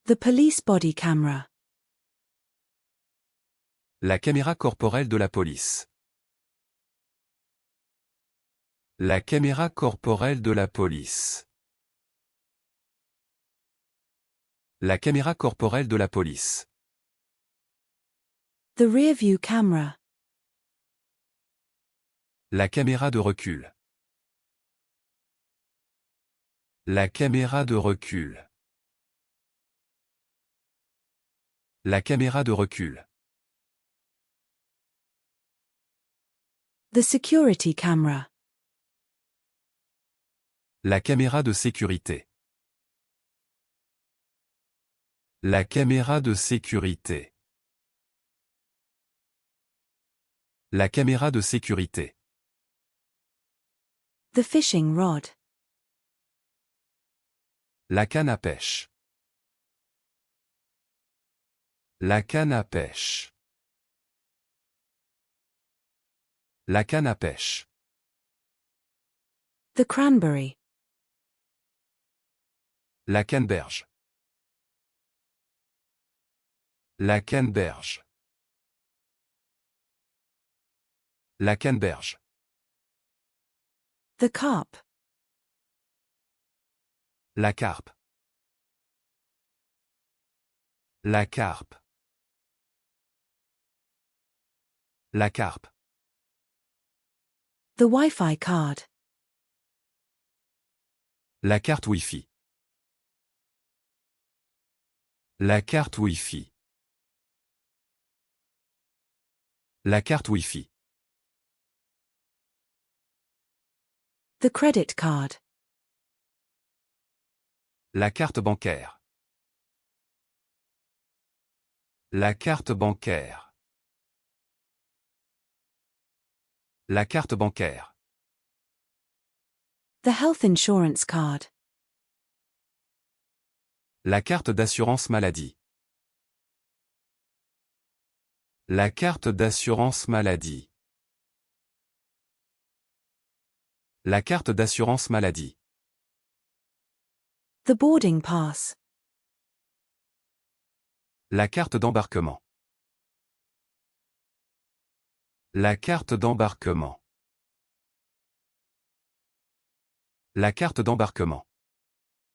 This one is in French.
The police body camera. La caméra corporelle de la police. La caméra corporelle de la police. La caméra corporelle de la police. The rear view camera. La caméra de recul. La caméra de recul. La caméra de recul. The security camera. La caméra de sécurité. La caméra de sécurité. La caméra de sécurité. The fishing rod. La canne à pêche. La canne à pêche. La canne à pêche. The cranberry. La canneberge. La canneberge. La canneberge. The carp. La carpe. La carpe. La carpe. The Wi-Fi card. La carte Wi-Fi. La carte Wi-Fi. La carte Wi-Fi. The credit card. La carte bancaire. La carte bancaire. La carte bancaire. The health insurance card. La carte d'assurance maladie. La carte d'assurance maladie. La carte d'assurance maladie. The boarding pass. La carte d'embarquement. La carte d'embarquement. La carte d'embarquement.